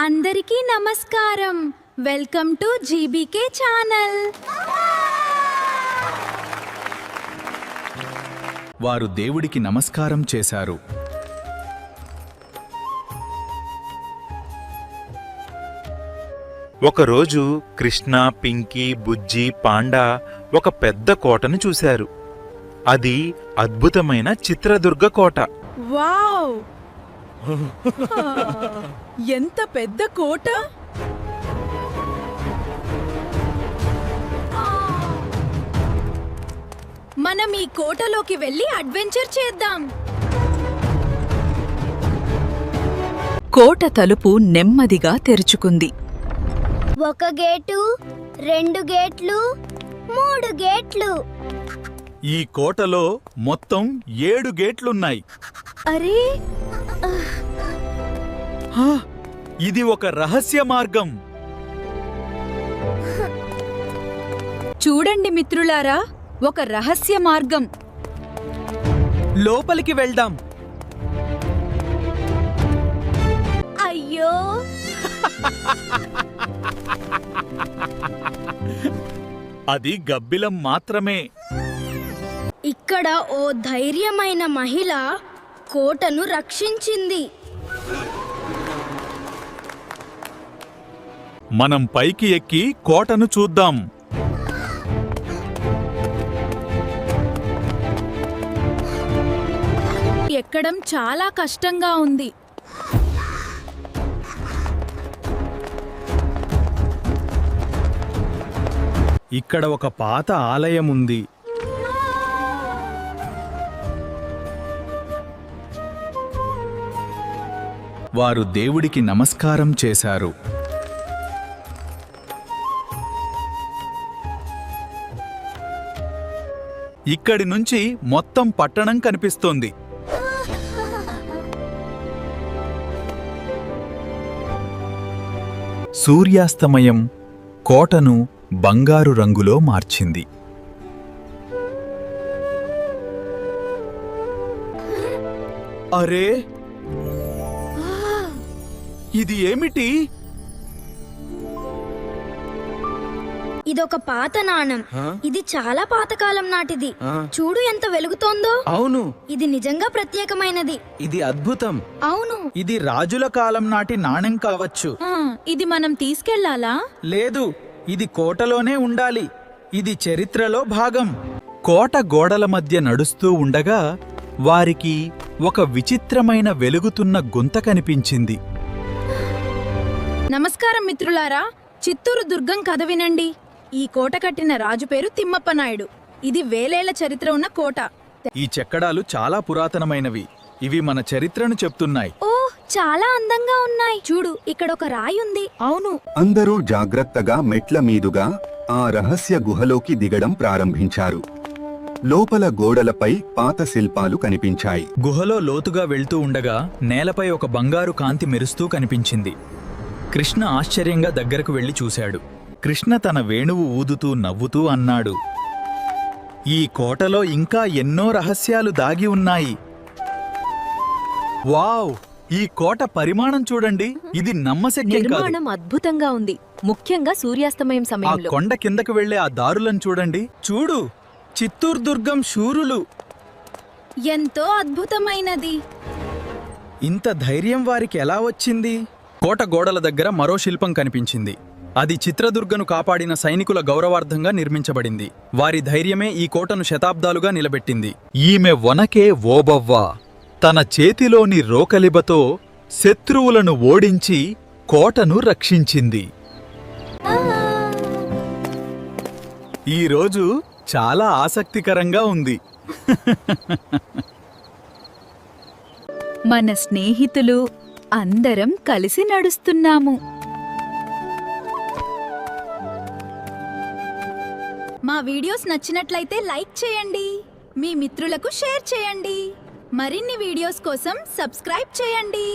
అందరికీ నమస్కారం. Welcome to GBK channel. వారు దేవుడికి నమస్కారం చేశారు. ఒకరోజు కృష్ణ, పింకీ, బుజ్జి, పాండా ఒక పెద్ద కోటను చూశారు. అది అద్భుతమైన చిత్రదుర్గ కోట. వావ్! ఎంత పెద్ద కోట! మనం ఈ కోటలోకి వెళ్ళి అడ్వెంచర్ చేద్దాం. కోట తలుపు నెమ్మదిగా తెరుచుకుంది. ఒక గేటు, 2 గేట్లు, 3 గేట్లు. ఈ కోటలో మొత్తం 7 గేట్లున్నాయి. అరే, హా! ఇది ఒక రహస్య మార్గం. చూడండి మిత్రులారా, ఒక రహస్య మార్గం. లోపలికి వెళ్దాం. అయ్యో, అది గబ్బిలం మాత్రమే. ఇక్కడ ఓ ధైర్యమైన మహిళ కోటను రక్షించింది. మనం పైకి ఎక్కి కోటను చూద్దాం. ఎక్కడం చాలా కష్టంగా ఉంది. ఇక్కడ ఒక పాత ఆలయం ఉంది. వారు దేవుడికి నమస్కారం చేశారు. ఇక్కడి నుంచి మొత్తం పట్టణం కనిపిస్తోంది. సూర్యాస్తమయం కోటను బంగారు రంగులో మార్చింది. అరే, ఇది ఏమిటి? ఇదొక పాత నాణం. ఇది చాలా పాతకాలం నాటిది. చూడు ఎంత వెలుగుతోందో. అవును, ఇది నిజంగా ప్రత్యేకమైనది. ఇది అద్భుతం. అవును, ఇది రాజుల కాలం నాటి నాణెం కావచ్చు. ఇది మనం తీసుకెళ్లాలా? లేదు, ఇది కోటలోనే ఉండాలి. ఇది చరిత్రలో భాగం. కోట గోడల మధ్య నడుస్తూ ఉండగా వారికి ఒక విచిత్రమైన వెలుగుతున్న గుంత కనిపించింది. నమస్కారం మిత్రులారా, చిత్తూరు దుర్గం కథ వినండి. ఈ కోట కట్టిన రాజు పేరు తిమ్మప్ప నాయుడు. ఇది వేలేళ్ల చరిత్ర ఉన్న కోట. ఈ చెక్కడాలు చాలా పురాతనమైనవి. ఇవి మన చరిత్రను చెప్తున్నాయి. ఓ, చాలా అందంగా ఉన్నాయి. చూడు, ఇక్కడ ఒక రాయి ఉంది. అవును, అందరూ జాగ్రత్తగా మెట్ల మీదుగా ఆ రహస్య గుహలోకి దిగడం ప్రారంభించారు. లోపల గోడలపై పాత శిల్పాలు కనిపించాయి. గుహలో లోతుగా వెళ్తూ ఉండగా నేలపై ఒక బంగారు కాంతి మెరుస్తూ కనిపించింది. కృష్ణ ఆశ్చర్యంగా దగ్గరకు వెళ్లి చూశాడు. కృష్ణ తన వేణువు ఊదుతూ నవ్వుతూ అన్నాడు, ఈ కోటలో ఇంకా ఎన్నో రహస్యాలు దాగి ఉన్నాయి. వావ్! ఈ కోట పరిమాణం చూడండి. ఇది నమ్మశక్యం కాదు. నిర్మాణం అద్భుతంగా ఉంది, ముఖ్యంగా సూర్యాస్తమయం ఆ సమయంలో. కొండ కిందకు వెళ్లే ఆ దారులను చూడండి. చూడు, చిత్తూరు దుర్గం శూరులు. ఎంతో అద్భుతమైనది. ఇంత ధైర్యం వారికి ఎలా వచ్చింది? కోట గోడల దగ్గర మరో శిల్పం కనిపించింది. అది చిత్రదుర్గను కాపాడిన సైనికుల గౌరవార్థంగా నిర్మించబడింది. వారి ధైర్యమే ఈ కోటను శతాబ్దాలుగా నిలబెట్టింది. ఈమె వనకే ఓబవ్వ తన చేతిలోని రోకలిబతో శత్రువులను ఓడించి కోటను రక్షించింది. ఈరోజు చాలా ఆసక్తికరంగా ఉంది. మన స్నేహితులు అందరం కలిసి నడుస్తున్నాము. మా వీడియోస్ నచ్చినట్లయితే లైక్ చేయండి, మీ మిత్రులకు షేర్ చేయండి. మరిన్ని వీడియోస్ కోసం సబ్స్క్రైబ్ చేయండి.